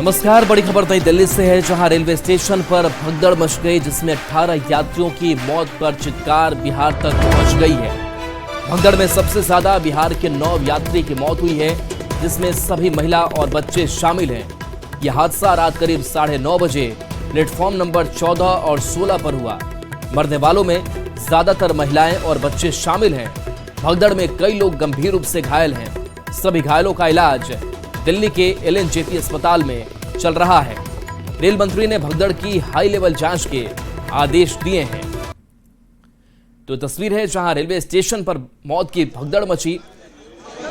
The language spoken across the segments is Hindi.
नमस्कार, बड़ी खबर नई दिल्ली से है, जहां रेलवे स्टेशन पर भगदड़ मच गई, जिसमें 18 यात्रियों की मौत पर चित्कार बिहार तक पहुंच गई है। भगदड़ में सबसे ज्यादा बिहार के 9 यात्री की मौत हुई है, जिसमें सभी महिला और बच्चे शामिल हैं। यह हादसा रात करीब 9:30 बजे प्लेटफॉर्म नंबर 14 और 16 पर हुआ। मरने वालों में ज्यादातर महिलाएं और बच्चे शामिल हैं। भगदड़ में कई लोग गंभीर रूप से घायल हैं। सभी घायलों का इलाज दिल्ली के LNJP अस्पताल में चल रहा है। रेल मंत्री ने भगदड़ की हाई लेवल जांच के आदेश दिए हैं। तो तस्वीर है जहां रेलवे स्टेशन पर मौत की भगदड़ मची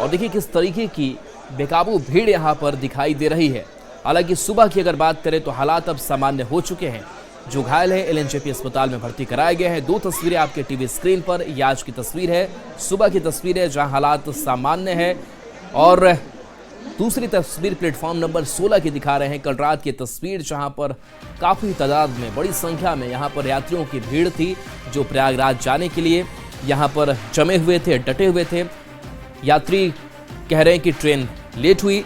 और देखिए किस तरीके की बेकाबू भीड़ यहां पर दिखाई दे रही है। हालांकि सुबह की अगर बात करें तो हालात अब सामान्य हो चुके हैं। जो घायल है LNJP अस्पताल में भर्ती कराए गए हैं। 2 तस्वीरें आपके टीवी स्क्रीन पर। ये आज की तस्वीर है, सुबह की तस्वीर है जहां हालात सामान्य है, और दूसरी तस्वीर प्लेटफॉर्म नंबर 16 की दिखा रहे हैं। कल रात की तस्वीर जहां पर काफी तादाद में, बड़ी संख्या में यहां पर यात्रियों की भीड़ थी, जो प्रयागराज जाने के लिए यहां पर जमे हुए थे, डटे हुए थे। यात्री कह रहे हैं कि ट्रेन लेट हुई,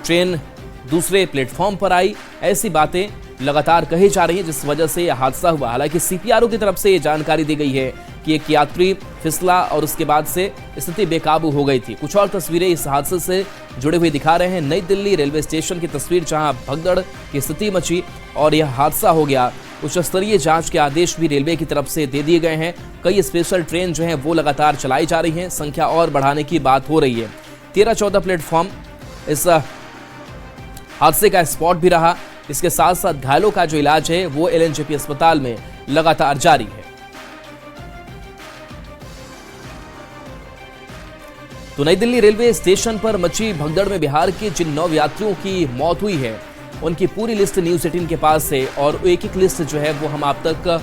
ट्रेन दूसरे प्लेटफॉर्म पर आई, ऐसी बातें लगातार कही जा रही है, जिस वजह से यह हादसा हुआ। हालांकि CPRO की तरफ से यह जानकारी दी गई है कि एक यात्री फिसला और उसके बाद से स्थिति बेकाबू हो गई थी। कुछ और तस्वीरें इस हादसे से जुड़े हुए दिखा रहे हैं। नई दिल्ली रेलवे स्टेशन की तस्वीर, जहां भगदड़ की स्थिति मची और यह हादसा हो गया। उच्च स्तरीय जांच के आदेश भी रेलवे की तरफ से दे दिए गए हैं। कई स्पेशल ट्रेन जो हैं वो लगातार चलाई जा रही हैं। संख्या और बढ़ाने की बात हो रही है। 13-14 प्लेटफॉर्म इस हादसे का स्पॉट भी रहा। इसके साथ साथ घायलों का जो इलाज है वो LNJP अस्पताल में लगातार जारी है। तो नई दिल्ली रेलवे स्टेशन पर मची भगदड़ में बिहार के जिन 9 यात्रियों की मौत हुई है, उनकी पूरी लिस्ट न्यूज़ 18 के पास है, और एक-एक लिस्ट जो है वो हम आप तक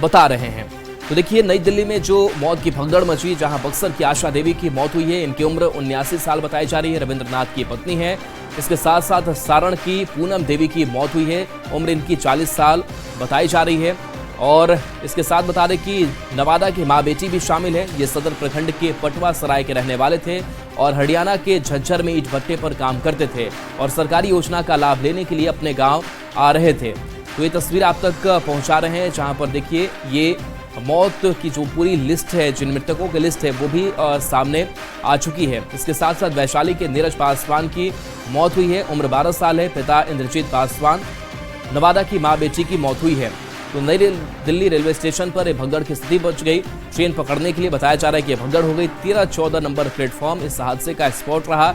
बता रहे हैं। तो देखिए, नई दिल्ली में जो मौत की भगदड़ मची, जहां बक्सर की आशा देवी की मौत हुई है। इनकी उम्र 79 साल बताई जा रही है, रविंद्रनाथ की पत्नी है। इसके साथ साथ सारण की पूनम देवी की मौत हुई है, उम्र इनकी 40 साल बताई जा रही है। और इसके साथ बता दें कि नवादा की मां बेटी भी शामिल है। ये सदर प्रखंड के पटवा सराय के रहने वाले थे और हरियाणा के झज्जर में ईंट भट्टे पर काम करते थे और सरकारी योजना का लाभ लेने के लिए अपने गांव आ रहे थे। तो ये तस्वीर आप तक पहुंचा रहे हैं, जहां पर देखिए ये मौत की जो पूरी लिस्ट है, जिन मृतकों की लिस्ट है, वो भी सामने आ चुकी है। इसके साथ साथ वैशाली के नीरज पासवान की मौत हुई है, उम्र 12 साल है, पिता इंद्रजीत पासवान। नवादा की मां बेटी की मौत हुई है। तो नई दिल्ली रेलवे स्टेशन पर भगदड़ की स्थिति बच गई। ट्रेन पकड़ने के लिए बताया जा रहा है कि भगदड़ हो गई। 13-14 नंबर प्लेटफॉर्म इस हादसे का स्पॉट रहा।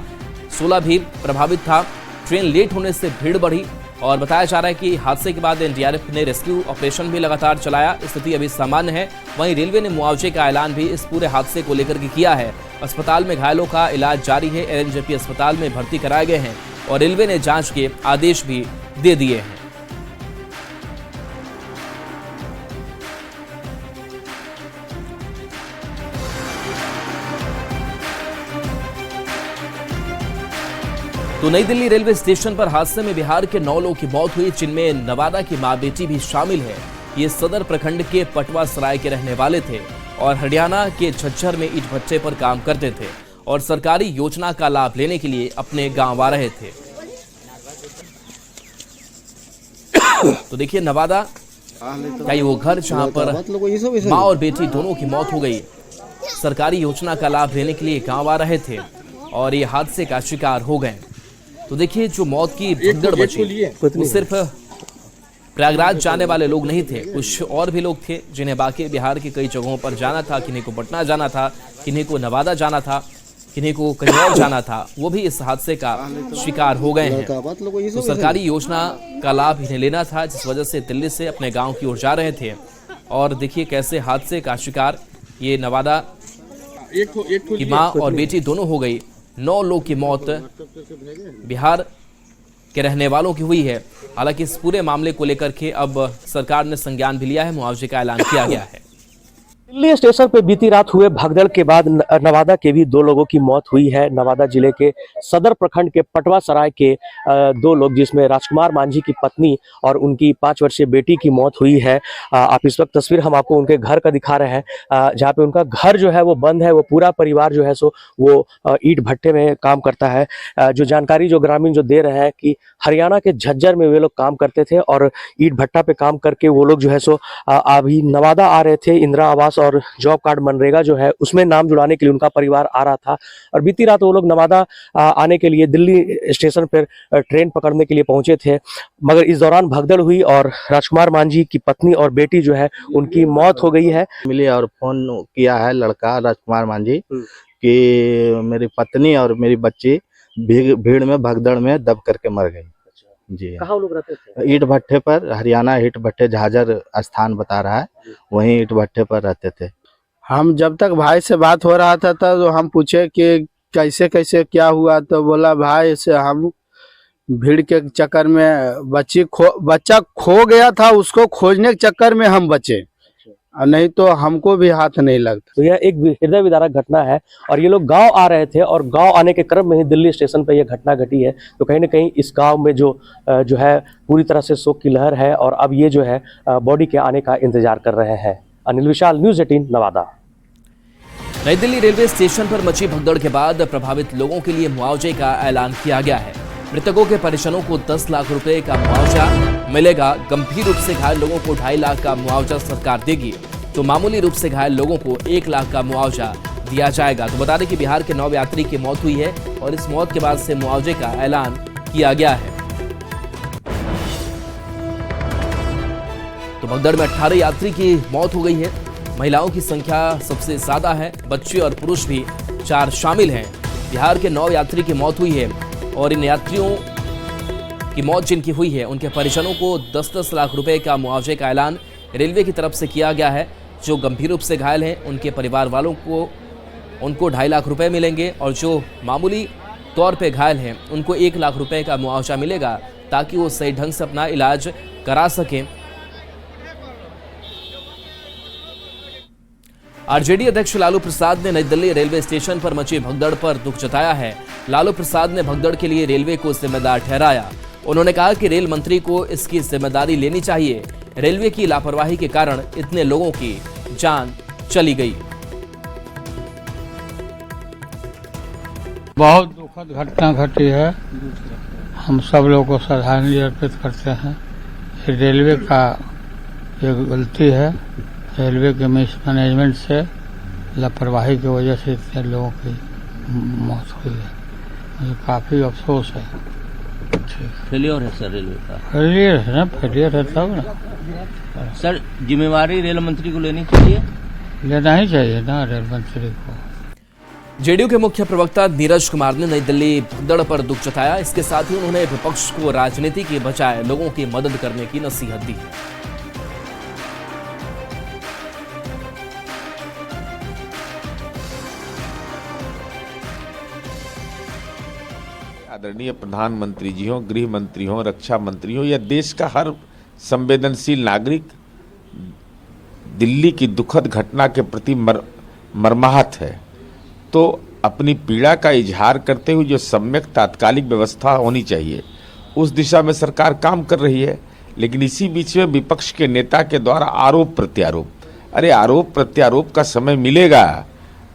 16 भी प्रभावित था। ट्रेन लेट होने से भीड़ बढ़ी और बताया जा रहा है कि हादसे के बाद NDRF ने रेस्क्यू ऑपरेशन भी लगातार चलाया। स्थिति अभी सामान्य है। वहीं रेलवे ने मुआवजे का ऐलान भी इस पूरे हादसे को लेकर के किया है। अस्पताल में घायलों का इलाज जारी है। LNJP अस्पताल में भर्ती कराए गए हैं और रेलवे ने जांच के आदेश भी दे दिए हैं। तो नई दिल्ली रेलवे स्टेशन पर हादसे में बिहार के 9 लोगों की मौत हुई, जिनमें नवादा की मां बेटी भी शामिल है। ये सदर प्रखंड के पटवा सराय के रहने वाले थे और हरियाणा के झज्जर में ईंट भट्टे पर काम करते थे और सरकारी योजना का लाभ लेने के लिए अपने गांव आ रहे थे। तो देखिए, नवादा का ये वो घर जहां पर मां और बेटी दोनों की मौत हो गई। सरकारी योजना का लाभ लेने के लिए गांव आ रहे थे और ये हादसे का शिकार हो गए। तो देखिए, जो मौत की भगदड़ मची, वो सिर्फ प्रयागराज जाने वाले लोग नहीं थे, कुछ और भी लोग थे जिन्हें बाकी बिहार की कई जगहों पर जाना था। किन्हीं को पटना जाना था, किन्हीं को नवादा जाना था, किन्हीं को कहीं और जाना था। वो भी इस हादसे का शिकार हो गए हैं। तो सरकारी योजना का लाभ इन्हें लेना था, जिस वजह से दिल्ली से अपने गाँव की ओर जा रहे थे। और देखिए कैसे हादसे का शिकार ये नवादा की माँ और बेटी दोनों हो गई। 9 लोग की मौत बिहार के रहने वालों की हुई है। हालांकि इस पूरे मामले को लेकर के अब सरकार ने संज्ञान भी लिया है, मुआवजे का ऐलान किया गया है। दिल्ली स्टेशन पे बीती रात हुए भगदड़ के बाद नवादा के भी 2 लोगों की मौत हुई है। नवादा जिले के सदर प्रखंड के पटवा सराय के 2 लोग, जिसमें राजकुमार मांझी की पत्नी और उनकी 5 वर्षीय बेटी की मौत हुई है। आप इस वक्त तस्वीर हम आपको उनके घर का दिखा रहे हैं, जहाँ पे उनका घर जो है वो बंद है। वो पूरा परिवार जो है सो वो ईंट भट्टे में काम करता है। जो जानकारी जो ग्रामीण जो दे रहे हैं कि हरियाणा के झज्जर में वे लोग काम करते थे और ईंट भट्टा पे काम करके वो लोग जो है सो अभी नवादा आ रहे थे। इंदिरा आवास और जॉब कार्ड मनरेगा जो है उसमें नाम जुड़ाने के लिए उनका परिवार आ रहा था और बीती रात वो लोग नवादा आने के लिए दिल्ली स्टेशन पर ट्रेन पकड़ने के लिए पहुंचे थे। मगर इस दौरान भगदड़ हुई और राजकुमार मांझी की पत्नी और बेटी जो है उनकी मौत हो गई है। मिली और फोन किया है लड़का राजकुमार मांझी कि मेरी पत्नी और मेरी बच्ची भीड़ में भगदड़ में दब करके मर गई। जी, कहाँ लोग रहते थे? ईंट भट्टे पर, हरियाणा ईंट भट्टे झाझर स्थान बता रहा है, वहीं ईंट भट्टे पर रहते थे। हम जब तक भाई से बात हो रहा था तो हम पूछे कि कैसे कैसे क्या हुआ, तो बोला भाई से हम भीड़ के चक्कर में बच्चा खो गया था, उसको खोजने के चक्कर में हम बचे, और नहीं तो हमको भी हाथ नहीं लगता। तो यह एक हृदय विदारक घटना है और ये लोग गांव आ रहे थे और गांव आने के क्रम में ही दिल्ली स्टेशन पर यह घटना घटी है। तो कहीं ना कहीं इस गांव में जो है पूरी तरह से शोक की लहर है और अब ये जो है बॉडी के आने का इंतजार कर रहे हैं। अनिल विशाल, न्यूज़ 18 नवादा। नई दिल्ली रेलवे स्टेशन पर मची भगदड़ के बाद प्रभावित लोगों के लिए मुआवजे का ऐलान किया गया है। मृतकों के परिजनों को 10 लाख रुपए का मुआवजा मिलेगा। गंभीर रूप से घायल लोगों को 2.5 लाख का मुआवजा सरकार देगी, तो मामूली रूप से घायल लोगों को 1 लाख का मुआवजा दिया जाएगा। तो बता दें कि बिहार के 9 यात्री की मौत हुई है और इस मौत के बाद से मुआवजे का ऐलान किया गया है। तो भगदड़ में 18 यात्री की मौत हो गई है। महिलाओं की संख्या सबसे ज्यादा है, बच्चे और पुरुष भी 4 शामिल हैं। बिहार के 9 यात्री की मौत हुई है और इन यात्रियों की मौत जिनकी हुई है उनके परिजनों को 10-10 लाख रुपए का मुआवजे का ऐलान रेलवे की तरफ से किया गया है। जो गंभीर रूप से घायल हैं उनके परिवार वालों को उनको 2.5 लाख रुपए मिलेंगे और जो मामूली तौर पे घायल हैं उनको 1 लाख रुपए का मुआवजा मिलेगा, ताकि वो सही ढंग से अपना इलाज करा सकें। आरजेडी अध्यक्ष लालू प्रसाद ने नई दिल्ली रेलवे स्टेशन पर मची भगदड़ पर दुख जताया है। लालू प्रसाद ने भगदड़ के लिए रेलवे को जिम्मेदार ठहराया। उन्होंने कहा कि रेल मंत्री को इसकी जिम्मेदारी लेनी चाहिए। रेलवे की लापरवाही के कारण इतने लोगों की जान चली गई। बहुत दुखद घटना घटी है। हम सब लोगों को श्रद्धांजलि अर्पित करते हैं। रेलवे का ये गलती है, रेलवे के मैनेजमेंट से लापरवाही की वजह से इतने लोगों की मौत हुई है। मुझे काफ़ी अफसोस है। फेलियर है सर रेलवे का। फेलियर है ना, फेलियर है तब ना सर, जिम्मेवारी रेल मंत्री को लेनी चाहिए। लेना ही चाहिए ना रेल मंत्री को। जेडीयू के मुख्य प्रवक्ता नीरज कुमार ने नई दिल्ली भगदड़ पर दुख जताया। इसके साथ ही उन्होंने विपक्ष को राजनीति के बजाय लोगों की मदद करने की नसीहत दी है। आदरणीय प्रधानमंत्री जी हों, गृह मंत्री हों, रक्षा मंत्री हों या देश का हर संवेदनशील नागरिक दिल्ली की दुखद घटना के प्रति मर्माहत है। तो अपनी पीड़ा का इजहार करते हुए जो सम्यक तात्कालिक व्यवस्था होनी चाहिए उस दिशा में सरकार काम कर रही है। लेकिन इसी बीच में विपक्ष के नेता के द्वारा आरोप प्रत्यारोप, अरे आरोप प्रत्यारोप का समय मिलेगा।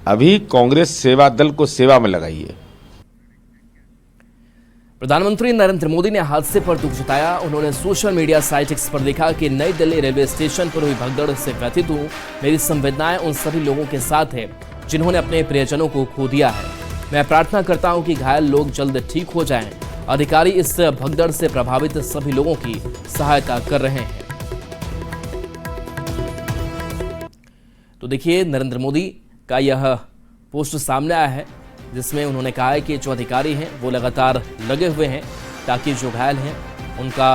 अभी कांग्रेस सेवा दल को सेवा में लगाइए। प्रधानमंत्री नरेंद्र मोदी ने हादसे पर दुख जताया। उन्होंने सोशल मीडिया साइट एक्स पर लिखा कि नई दिल्ली रेलवे स्टेशन पर हुई भगदड़ से व्यथित हूं। मेरी संवेदनाएं उन सभी लोगों के साथ है जिन्होंने अपने प्रियजनों को खो दिया है। मैं प्रार्थना करता हूं कि घायल लोग जल्द ठीक हो जाएं। अधिकारी इस भगदड़ से प्रभावित सभी लोगों की सहायता कर रहे हैं। तो देखिए, नरेंद्र मोदी का यह पोस्ट सामने आया है जिसमें उन्होंने कहा है कि जो अधिकारी हैं वो लगातार लगे हुए हैं ताकि जो घायल हैं उनका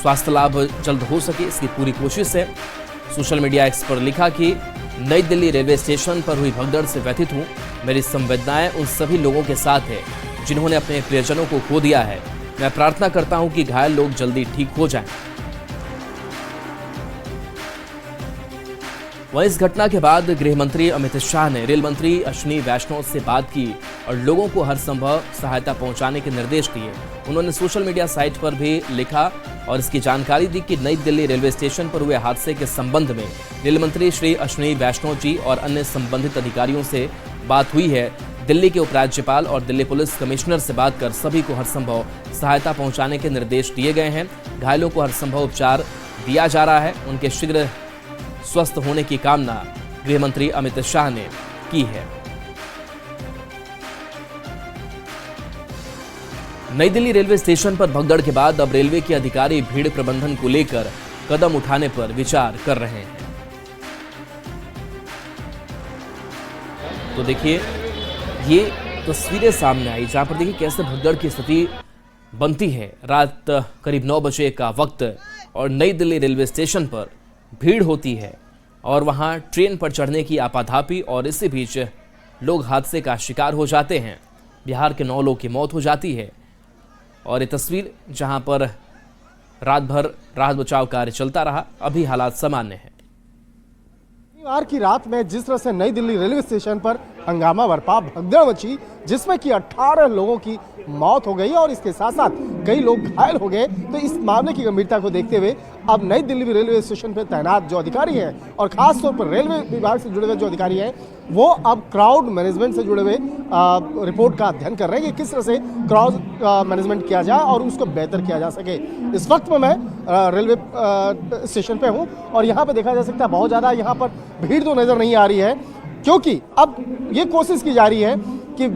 स्वास्थ्य लाभ जल्द हो सके, इसकी पूरी कोशिश है। सोशल मीडिया एक्स पर लिखा कि नई दिल्ली रेलवे स्टेशन पर हुई भगदड़ से व्यथित हूं। मेरी संवेदनाएं उन सभी लोगों के साथ है जिन्होंने अपने प्रियजनों को खो दिया है। मैं प्रार्थना करता हूं कि घायल लोग जल्दी ठीक हो जाएं। वहीं इस घटना के बाद गृह मंत्री अमित शाह ने रेल मंत्री अश्विनी वैष्णव से बात की और लोगों को हर संभव सहायता पहुंचाने के निर्देश दिए। उन्होंने सोशल मीडिया साइट पर भी लिखा और इसकी जानकारी दी कि नई दिल्ली रेलवे स्टेशन पर हुए हादसे के संबंध में रेल मंत्री श्री अश्विनी वैष्णव जी और अन्य संबंधित अधिकारियों से बात हुई है। दिल्ली के उपराज्यपाल और दिल्ली पुलिस कमिश्नर से बात कर सभी को हर संभव सहायता पहुंचाने के निर्देश दिए गए हैं। घायलों को हर संभव उपचार दिया जा रहा है। उनके शीघ्र स्वस्थ होने की कामना गृह मंत्री अमित शाह ने की है। नई दिल्ली रेलवे स्टेशन पर भगदड़ के बाद अब रेलवे के अधिकारी भीड़ प्रबंधन को लेकर कदम उठाने पर विचार कर रहे हैं। तो देखिए, ये तस्वीरें सामने आई जहां पर देखिए कैसे भगदड़ की स्थिति बनती है। रात करीब 9 बजे का वक्त और नई दिल्ली रेलवे स्टेशन पर भीड़ होती है और वहां ट्रेन पर चढ़ने की आपाधापी और इसी बीच लोग हादसे का शिकार हो जाते हैं। बिहार के 9 लोगों की मौत हो जाती है और ये तस्वीर जहां पर रात भर राहत बचाव कार्य चलता रहा, अभी हालात सामान्य है। शनिवार की रात में जिस तरह से नई दिल्ली रेलवे स्टेशन पर हंगामा बरपा, भगदड़ मची, जिसमें कि 18 लोगों की मौत हो गई और इसके साथ साथ कई लोग घायल हो गए। तो इस मामले की गंभीरता को देखते हुए अब नई दिल्ली रेलवे स्टेशन पर तैनात जो अधिकारी हैं और खास तौर पर रेलवे विभाग से जुड़े हुए जो अधिकारी हैं, वो अब क्राउड मैनेजमेंट से जुड़े हुए रिपोर्ट का अध्ययन कर रहे हैं कि किस तरह से क्राउड मैनेजमेंट किया जाए और उसको बेहतर किया जा सके। इस वक्त में मैं रेलवे स्टेशन पे हूँ और यहाँ पे देखा जा सकता है बहुत ज़्यादा यहाँ पर भीड़ तो नज़र नहीं आ रही है, क्योंकि अब ये कोशिश की जा रही है कि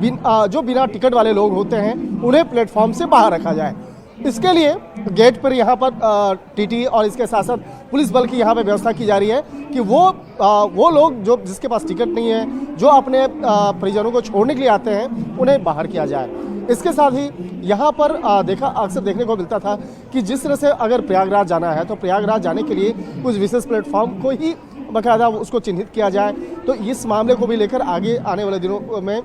जो बिना टिकट वाले लोग होते हैं उन्हें प्लेटफॉर्म से बाहर रखा जाए। इसके लिए गेट पर यहाँ पर टीटी और इसके साथ साथ पुलिस बल की यहाँ पे व्यवस्था की जा रही है कि वो लोग जो जिसके पास टिकट नहीं है, जो अपने परिजनों को छोड़ने के लिए आते हैं, उन्हें बाहर किया जाए। इसके साथ ही यहाँ पर अक्सर देखने को मिलता था कि जिस तरह से अगर प्रयागराज जाना है तो प्रयागराज जाने के लिए कुछ विशेष प्लेटफॉर्म को ही बाकायदा उसको चिन्हित किया जाए। तो इस मामले को भी लेकर आगे आने वाले दिनों में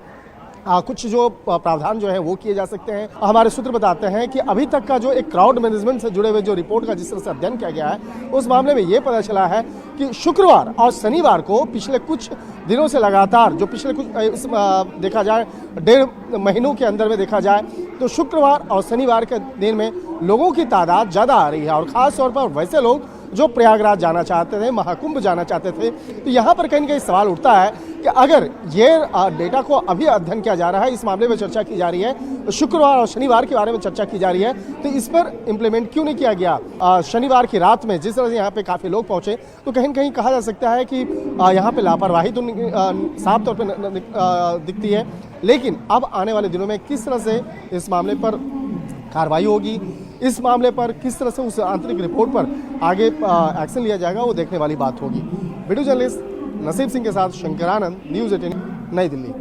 कुछ जो प्रावधान जो है वो किए जा सकते हैं। हमारे सूत्र बताते हैं कि अभी तक का जो एक क्राउड मैनेजमेंट से जुड़े हुए जो रिपोर्ट का जिस तरह से अध्ययन किया गया है, उस मामले में ये पता चला है कि शुक्रवार और शनिवार को पिछले कुछ दिनों से लगातार जो पिछले कुछ देखा जाए 1.5 महीनों के अंदर में देखा जाए तो शुक्रवार और शनिवार के दिन में लोगों की तादाद ज़्यादा आ रही है और ख़ास तौर पर वैसे लोग जो प्रयागराज जाना चाहते थे, महाकुंभ जाना चाहते थे। तो यहाँ पर कहीं ना कहीं सवाल उठता है कि अगर ये डेटा को अभी अध्ययन किया जा रहा है, इस मामले में चर्चा की जा रही है, शुक्रवार और शनिवार के बारे में चर्चा की जा रही है, तो इस पर इम्प्लीमेंट क्यों नहीं किया गया। शनिवार की रात में जिस तरह से यहाँ पे काफ़ी लोग पहुँचे तो कहीं ना कहीं कहा जा सकता है कि यहाँ पे लापरवाही तो साफ तौर पर दिखती है। लेकिन अब आने वाले दिनों में किस तरह से इस मामले पर कार्रवाई होगी, इस मामले पर किस तरह से उस आंतरिक रिपोर्ट पर आगे एक्शन लिया जाएगा, वो देखने वाली बात होगी। वीडियो जर्नलिस्ट नसीब सिंह के साथ शंकरानंद, न्यूज़ 18 नई दिल्ली।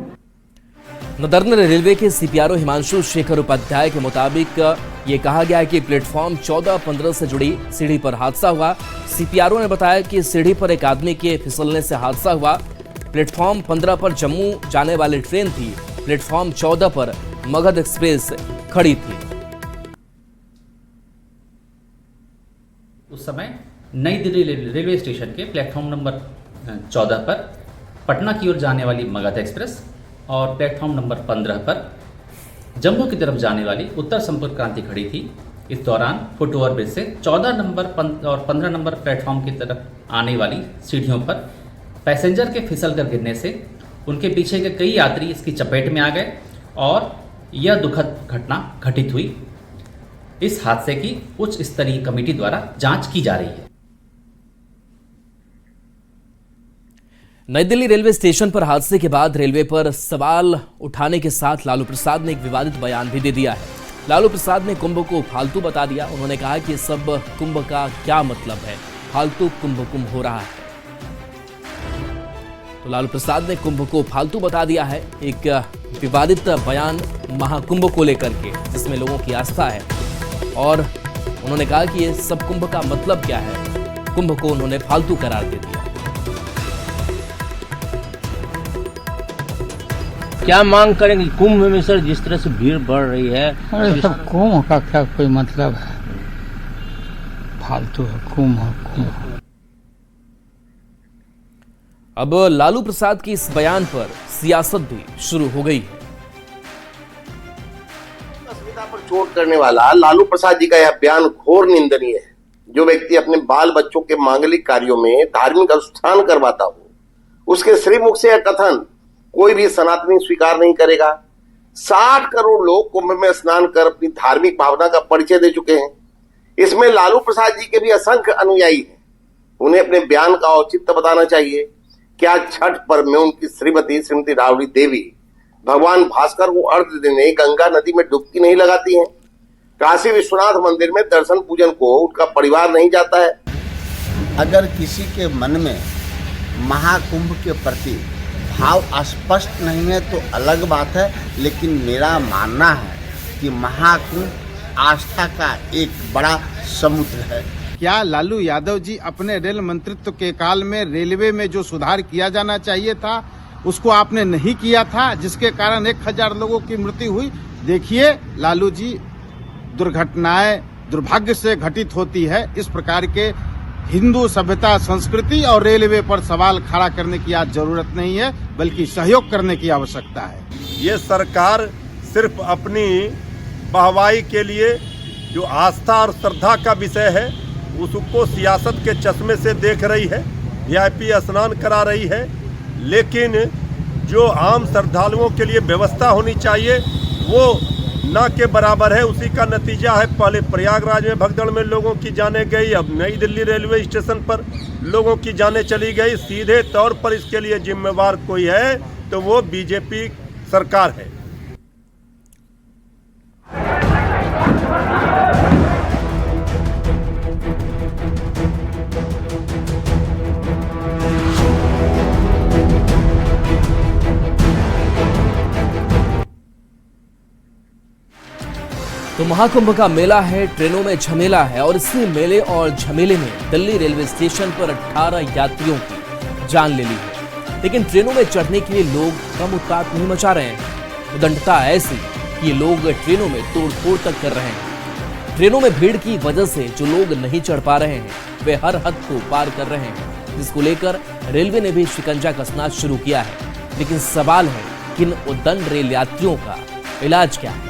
नदर्न रेलवे के सीपीआरओ हिमांशु शेखर उपाध्याय के मुताबिक ये कहा गया है कि प्लेटफॉर्म 14-15 से जुड़ी सीढ़ी पर हादसा हुआ। सीपीआरओ ने बताया कि सीढ़ी पर एक आदमी के फिसलने से हादसा हुआ। प्लेटफॉर्म 15 पर जम्मू जाने वाली ट्रेन थी। प्लेटफॉर्म 14 पर मगध एक्सप्रेस खड़ी थी। उस समय नई दिल्ली रेलवे स्टेशन के प्लेटफॉर्म नंबर 14 पर पटना की ओर जाने वाली मगध एक्सप्रेस और प्लेटफॉर्म नंबर 15 पर जम्मू की तरफ जाने वाली उत्तर संपर्क क्रांति खड़ी थी। इस दौरान फुट ओवर ब्रिज से 14 नंबर और 15 नंबर प्लेटफॉर्म की तरफ आने वाली सीढ़ियों पर पैसेंजर के फिसल कर गिरने से उनके पीछे के कई यात्री इसकी चपेट में आ गए और यह दुखद घटना घटित हुई। इस हादसे की उच्च स्तरीय कमेटी द्वारा जांच की जा रही है। नई दिल्ली रेलवे स्टेशन पर हादसे के बाद रेलवे पर सवाल उठाने के साथ लालू प्रसाद ने एक विवादित बयान भी दे दिया है। लालू प्रसाद ने कुंभ को फालतू बता दिया। उन्होंने कहा कि सब कुंभ का क्या मतलब है, फालतू कुंभ हो रहा है। तो लालू प्रसाद ने कुंभ को फालतू बता दिया है। एक विवादित बयान महाकुंभ को लेकर के, जिसमें लोगों की आस्था है, और उन्होंने कहा कि ये सब कुंभ का मतलब क्या है। कुंभ को उन्होंने फालतू करार दे दिया। क्या मांग करेंगे कुंभ में सर, जिस तरह से भीड़ बढ़ रही है? अरे सब कुंभ का क्या कोई मतलब है, फालतू है कुंभ। अब लालू प्रसाद के इस बयान पर सियासत भी शुरू हो गई है। असुविधा पर चोट करने वाला लालू प्रसाद जी का यह बयान घोर निंदनीय है। जो व्यक्ति अपने बाल बच्चों के मांगलिक कार्यों में धार्मिक अनुष्ठान करवाता हो, उसके श्रीमुख से यह कथन कोई भी सनातनी स्वीकार नहीं करेगा। 60 करोड़ लोग कुंभ में स्नान कर अपनी धार्मिक भावना का परिचय दे चुके हैं। इसमें लालू प्रसाद जी के भी असंख्य अनुयायी हैं। उन्हें अपने बयान का औचित्य बताना चाहिए। क्या छठ पर्व में उनकी श्रीमती राबड़ी देवी भगवान भास्कर को अर्घ्य देने गंगा नदी में डुबकी नहीं लगाती हैं? काशी विश्वनाथ मंदिर में दर्शन पूजन को उनका परिवार नहीं जाता है? अगर किसी के मन में महाकुंभ के प्रति भाव स्पष्ट नहीं है तो अलग बात है, लेकिन मेरा मानना है कि महाकुंभ आस्था का एक बड़ा समुद्र है। क्या लालू यादव जी अपने रेल मंत्रित्व के काल में रेलवे में जो सुधार किया जाना चाहिए था उसको आपने नहीं किया था, जिसके कारण 1000 लोगों की मृत्यु हुई? देखिए लालू जी, दुर्घटनाएं दुर्भाग्य से घटित होती है। इस प्रकार के हिंदू सभ्यता, संस्कृति और रेलवे पर सवाल खड़ा करने की आज जरूरत नहीं है, बल्कि सहयोग करने की आवश्यकता है। ये सरकार सिर्फ अपनी वाहवाही के लिए जो आस्था और श्रद्धा का विषय है उसको सियासत के चश्मे से देख रही है, वीआईपी स्नान करा रही है, लेकिन जो आम श्रद्धालुओं के लिए व्यवस्था होनी चाहिए वो ना के बराबर है। उसी का नतीजा है, पहले प्रयागराज में भगदड़ में लोगों की जानें गई, अब नई दिल्ली रेलवे स्टेशन पर लोगों की जानें चली गई। सीधे तौर पर इसके लिए जिम्मेवार कोई है तो वो बीजेपी सरकार है। तो महाकुंभ का मेला है, ट्रेनों में झमेला है और इसी मेले और झमेले में दिल्ली रेलवे स्टेशन पर 18 यात्रियों की जान ले ली है। लेकिन ट्रेनों में चढ़ने के लिए लोग कम उत्पात नहीं मचा रहे हैं। उदंडता ऐसी कि ये लोग ट्रेनों में तोड़फोड़ तक कर रहे हैं। ट्रेनों में भीड़ की वजह से जो लोग नहीं चढ़ पा रहे हैं वे हर हद को पार कर रहे हैं, जिसको लेकर रेलवे ने भी शिकंजा कसना शुरू किया है। लेकिन सवाल है कि इन उदंड रेल यात्रियों का इलाज क्या है?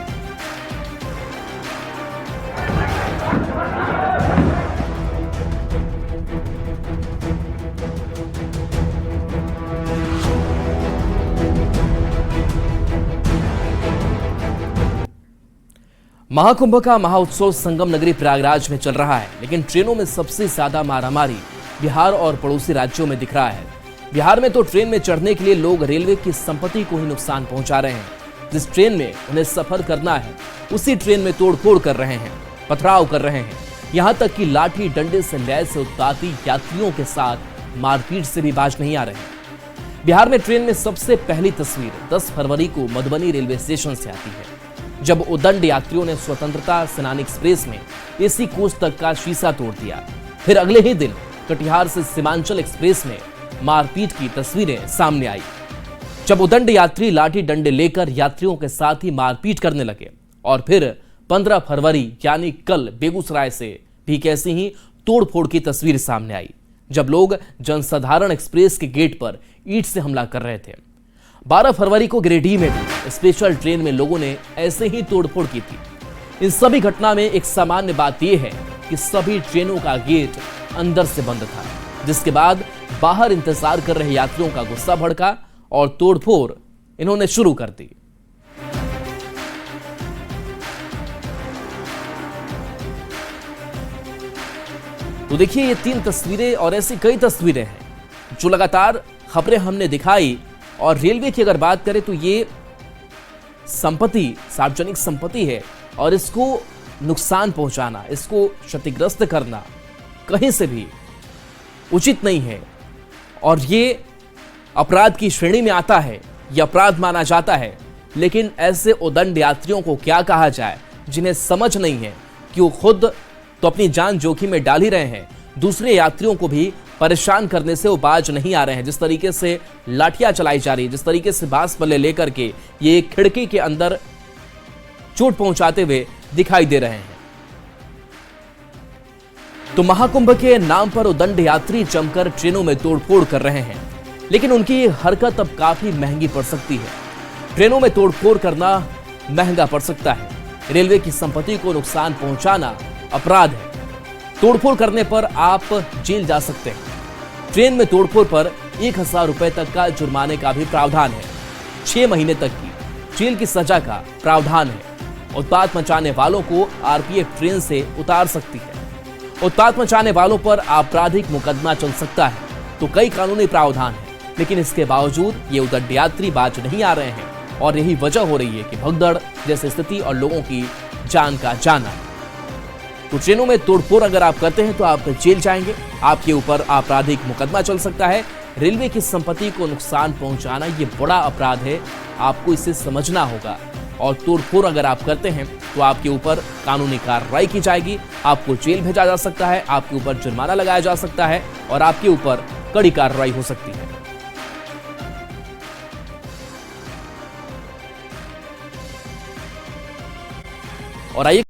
महाकुंभ का महाउत्सव संगम नगरी प्रयागराज में चल रहा है, लेकिन ट्रेनों में सबसे ज्यादा मारामारी बिहार और पड़ोसी राज्यों में दिख रहा है। बिहार में तो ट्रेन में चढ़ने के लिए लोग रेलवे की संपत्ति को ही नुकसान पहुंचा रहे हैं। जिस ट्रेन में उन्हें सफर करना है उसी ट्रेन में तोड़फोड़ कर रहे हैं, पथराव कर रहे हैं, यहां तक कि लाठी डंडे से लैस उत्पाती यात्रियों के साथ मारपीट से भी बाज नहीं आ रहे हैं। बिहार में ट्रेन में सबसे पहली तस्वीर 10 फरवरी को मधुबनी रेलवे स्टेशन से आती है, जब उदंड यात्रियों ने स्वतंत्रता सेनानी एक्सप्रेस में एसी कोच तक का शीशा तोड़ दिया। फिर अगले ही दिन कटिहार से सीमांचल एक्सप्रेस में मारपीट की तस्वीरें सामने आई, जब उदंड यात्री लाठी डंडे लेकर यात्रियों के साथ ही मारपीट करने लगे। और फिर 15 फरवरी यानी कल बेगूसराय से भी कैसी ही तोड़फोड़ की तस्वीर सामने आई, जब लोग जनसाधारण एक्सप्रेस के गेट पर ईंट से हमला कर रहे थे। 12 फरवरी को गिरिडीह में भी स्पेशल ट्रेन में लोगों ने ऐसे ही तोड़फोड़ की थी। इन सभी घटना में एक सामान्य बात यह है कि सभी ट्रेनों का गेट अंदर से बंद था, जिसके बाद बाहर इंतजार कर रहे यात्रियों का गुस्सा भड़का और तोड़फोड़ इन्होंने शुरू कर दी। तो देखिए, ये 3 तस्वीरें और ऐसी कई तस्वीरें हैं जो लगातार खबरें हमने दिखाई। और रेलवे की अगर बात करें तो ये संपत्ति सार्वजनिक संपत्ति है और इसको नुकसान पहुंचाना, इसको क्षतिग्रस्त करना कहीं से भी उचित नहीं है और ये अपराध की श्रेणी में आता है, यह अपराध माना जाता है। लेकिन ऐसे उदंड यात्रियों को क्या कहा जाए जिन्हें समझ नहीं है कि वो खुद तो अपनी जान जोखिम में डाल ही रहे हैं, दूसरे यात्रियों को भी परेशान करने से वो बाज नहीं आ रहे हैं। जिस तरीके से लाठियां चलाई जा रही है, जिस तरीके से बांस बल्ले लेकर के ये खिड़की के अंदर चोट पहुंचाते हुए दिखाई दे रहे हैं। तो महाकुंभ के नाम पर उदंड यात्री जमकर ट्रेनों में तोड़फोड़ कर रहे हैं। लेकिन उनकी ये हरकत अब काफी महंगी पड़ सकती है। ट्रेनों में तोड़फोड़ करना महंगा पड़ सकता है। रेलवे की संपत्ति को नुकसान पहुंचाना अपराध है। तोड़फोड़ करने पर आप जेल जा सकते हैं। ट्रेन में तोड़फोड़ पर 1000 रुपए तक का जुर्माने का भी प्रावधान है। 6 महीने तक की जेल की सजा का प्रावधान है। उत्पात मचाने वालों को आरपीएफ ट्रेन से उतार सकती है। उत्पात मचाने वालों पर आपराधिक मुकदमा चल सकता है। तो कई कानूनी प्रावधान है, लेकिन इसके बावजूद ये उद्दंड यात्री बाज नहीं आ रहे हैं और यही वजह हो रही है कि भगदड़ जैसी स्थिति और लोगों की जान का जाना है। तो ट्रेनों में तोड़फोड़ अगर आप करते हैं तो आप जेल जाएंगे, आपके ऊपर आपराधिक मुकदमा चल सकता है। रेलवे की संपत्ति को नुकसान पहुंचाना ये बड़ा अपराध है, आपको इसे समझना होगा। और तोड़फोड़ अगर आप करते हैं तो आपके ऊपर कानूनी कार्रवाई की जाएगी, आपको जेल भेजा जा सकता है, आपके ऊपर जुर्माना लगाया जा सकता है और आपके ऊपर कड़ी कार्रवाई हो सकती है। और आइए